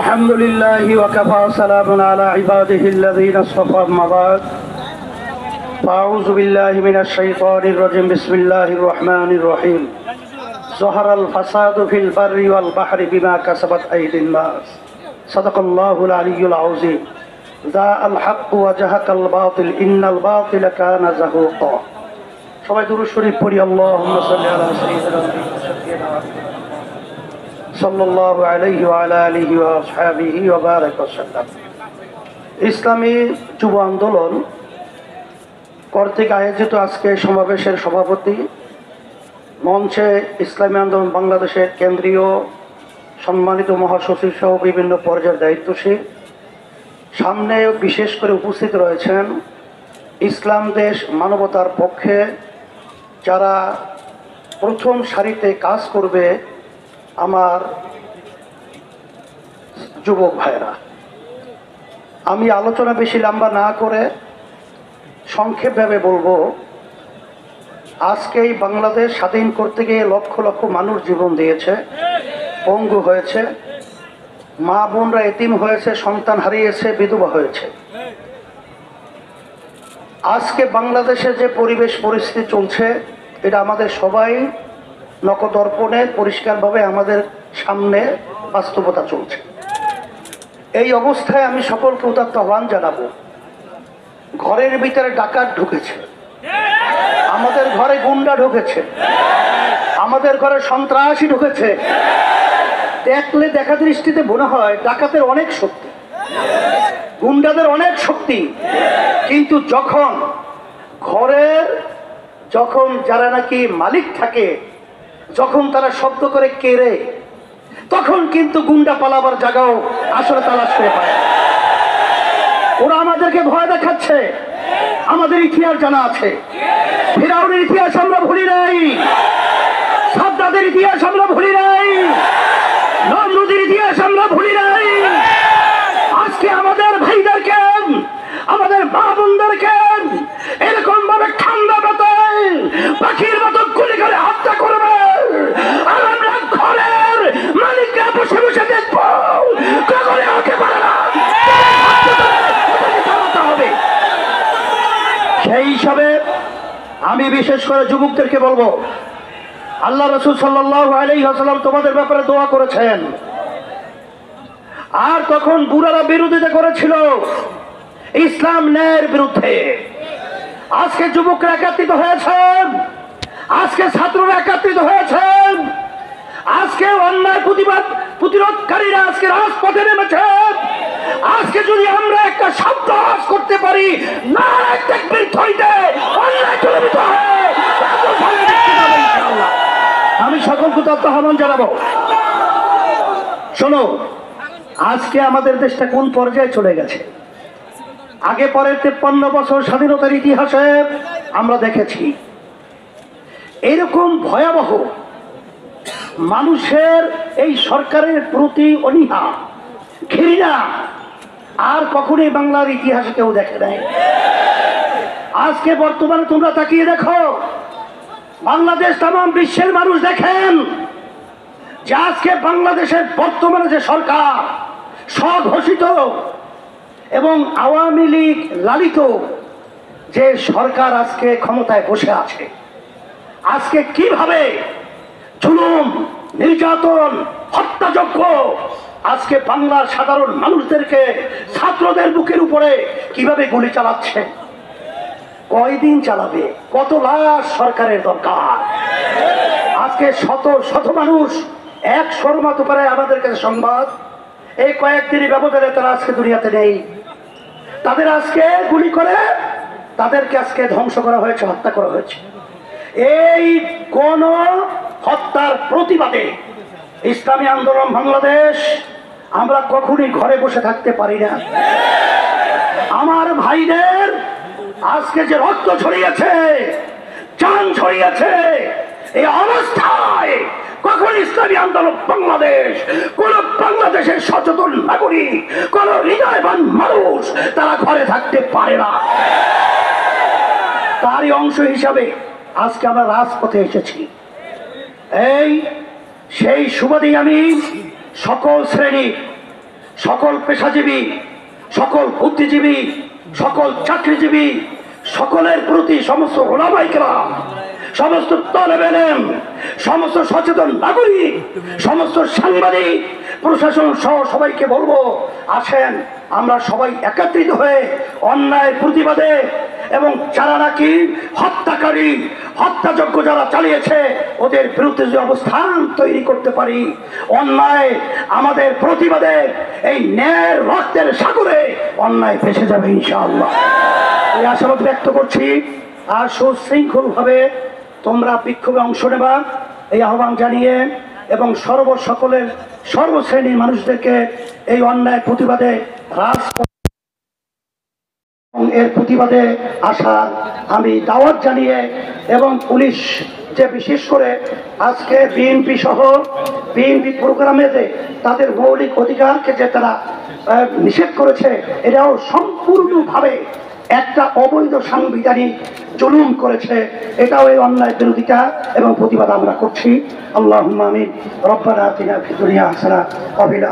الحمد لله وكفى سلام على عباده الذين اصطفى أما بعد فأعوذ بالله من الشيطان الرجيم بسم الله الرحمن الرحيم ظهر الفساد في البر والبحر بما كسبت أيدي الناس صدق الله العلي العظيم جاء الحق وزهق الباطل إن الباطل كان زهوقا সবাই দুরূদ শরীফ পড়ি আল্লাহুম্মা সাল্লি আলা সাইয়্যিদিনা সাল্লাল্লাহু আলাইহি ওয়া আলা আলিহি ওয়া আসহাবিহি ওয়া বারাকা ওয়াসাল্লাম। ইসলামী যুব আন্দোলন কর্তৃক আয়োজিত আজকে সমাবেশের সভাপতি, মঞ্চে ইসলামী আন্দোলন বাংলাদেশের কেন্দ্রীয় সম্মানিত মহাসচিব সহ বিভিন্ন পর্যায়ের দায়িত্বশীল, সামনে বিশেষ করে উপস্থিত রয়েছেন ইসলাম দেশ মানবতার পক্ষে যারা প্রথম সারিতে কাজ করবে আমার যুবক ভাইরা। আমি আলোচনা বেশি লম্বা না করে সংক্ষেপভাবে বলবো, আজকেই বাংলাদেশ স্বাধীন করতে গিয়ে লক্ষ লক্ষ মানুষ জীবন দিয়েছে, পঙ্গু হয়েছে, মা বোনরা এতিম হয়েছে, সন্তান হারিয়েছে, বিধবা হয়েছে। আজকে বাংলাদেশে যে পরিবেশ পরিস্থিতি চলছে এটা আমাদের সবাই নখদর্পণে পরিষ্কারভাবে আমাদের সামনে বাস্তবতা চলছে। এই অবস্থায় আমি সকলকে উদাত্ত আহ্বান জানাবো, ঘরের ভিতরে ডাকাত ঢুকেছে, আমাদের ঘরে গুন্ডা ঢুকেছে, আমাদের ঘরে সন্ত্রাসী ঢুকেছে। দেখলে দেখা দৃষ্টিতে মনে হয় ডাকাতের অনেক শক্তি, গুন্ডাদের অনেক শক্তি, কিন্তু যখন যারা নাকি মালিক থাকে, যখন তারা শব্দ করে কেড়ে, তখন কিন্তু গুন্ডা পালাবার জায়গাও আসলে তালাশ করে পায়। ওরা আমাদেরকে ভয় দেখাচ্ছে, আমাদের ইতিহাস জানা আছে। ফিরাউনের ইতিহাস আমরা ভুলি নাই, সাদ্দাতের ইতিহাস আমরা ভুলি নাই, নমরুদের ইতিহাস আমরা ভুলি নাই। আজকে আমাদের ভাইদেরকে, আমাদের মা বোনদেরকে এরকম ভাবে ঠান্ডা মাথায় পাখির মতো গুলি করে হত্যা করবে, আর আমরা ঘরের মালিকরা বসে বসে দেখবো কখনো হতে পারে না। হবে সেই হিসাবে আমি বিশেষ করে যুবকদেরকে বলবো, আল্লাহ রাসূল সাল্লাল্লাহু আলাইহি ওয়াসাল্লাম তোমাদের ব্যাপারে দোয়া করেছেন, আর তখন বুড়ারা বিরোধিতা করেছিল ইসলাম ন্যায়ের বিরুদ্ধে। আজকে যুবকরা একত্রিত হয়েছেন, আজকে ছাত্ররা একত্রিত হয়েছেন, আজকে অন্যায় প্রতিরোধকারীরা আজকে রাজপথে নেমেছেন। আজকে যদি আমরা একটা শব্দ আওয়াজ করতে পারি, নারায়ে তাকবীর ধরিতে অন্যায় চলবিত হয়, আমি সকলকে আহ্বান জানাবো। শোনো, আজকে আমাদের দেশটা কোন পর্যায়ে চলে গেছে। আগে পরের 53 বছর স্বাধীনতার ইতিহাসে আমরা দেখেছি এরকম ভয়াবহ মানুষের এই সরকারের প্রতি অনীহা, ঘৃণা আর কখনোই বাংলার ইতিহাসে কেউ দেখে নাই। আজকে বর্তমানে তোমরা তাকিয়ে দেখো, বাংলাদেশ তামাম বিশ্বের মানুষ দেখেন যে আজকে বাংলাদেশের বর্তমানে যে সরকার স্বঘোষিত এবং আওয়ামী লীগ লালিত যে সরকার আজকে ক্ষমতায় বসে আছে, আজকে কিভাবে জুলুম, নির্যাতন, হত্যাযজ্ঞ আজকে বাংলার সাধারণ মানুষদেরকে, ছাত্রদের বুকের উপরে কিভাবে গুলি চালাচ্ছে, কয়দিন চালাবে, কত লাশ সরকারের দরকার। আজকে শত শত মানুষ এক শর্মাত করে আমাদের কাছে সংবাদ, এই কয়েকদিনই ব্যবধানে তারা আজকে দুনিয়াতে নেই। তাদের আজকে গুলি করে তাদেরকে আজকে ধ্বংস করা হয়েছে, হত্যা করা হয়েছে। এই কোন হত্যার প্রতিবাদে ইসলামী আন্দোলন বাংলাদেশ আমরা কখনোই ঘরে বসে থাকতে পারি না। আমার ভাইদের আজকে যে রক্ত ছড়িয়েছে, জান ছড়িয়েছে, এই অবস্থায় কখন ইসলামী আন্দোলন বাংলাদেশ, কোন বাংলাদেশের সচেতন নাগরিক, কোন হৃদয়বান মানুষ তারা ঘরে থাকতে পারে না। তারই অংশ হিসাবে আজকে আমরা রাজপথে এসেছি। সেই সুবাদে আমি সকল শ্রেণী, সকল পেশাজীবী, সকল বুদ্ধিজীবী, সকল চাকরিজীবী, সকলের প্রতি সমস্ত ওলামায়ে কেরাম, সমস্ত তালেবে ইলম, সমস্ত সচেতন নাগরিক, সমস্ত সাংবাদিক, প্রশাসন সহ সবাইকে বলবো, আসেন আমরা সবাই একত্রিত হয়ে অন্যায়ের প্রতিবাদে এবং যারা নাকি হত্যাকারী, হত্যাযজ্ঞ যারা চালিয়েছে ওদের বিরুদ্ধে যে অবস্থান তৈরি করতে পারি, অন্যায় আমাদের প্রতিবাদে এই ন্যায়ের রক্তের সাগরে অন্যায় ভেসে যাবে ইনশাআল্লাহ। এই আশাবাদ ব্যক্ত করছি। আর সুশৃঙ্খলভাবে তোমরা বিক্ষোভে অংশ নেবা এই আহ্বান জানিয়ে এবং সকলের সর্বশ্রেণীর মানুষদেরকে এই অন্যায় প্রতিবাদে এর প্রতিবাদে আসার আমি দাওয়াত জানিয়ে এবং পুলিশ যে বিশেষ করে আজকে বিএনপি সহ বিএনপি প্রোগ্রামেতে তাদের মৌলিক অধিকারকে যে তারা নিষেধ করেছে, এটাও সম্পূর্ণভাবে একটা অবৈধ সাংবিধানিক জুলুম করেছে। এটাও এই অন্যায় বিরোধিতা এবং প্রতিবাদ আমরা করছি। আল্লাহুম্মা আমিন। রব্বানা আতিনা ফিদ দুনিয়া হাসানাহ ওয়া ফিল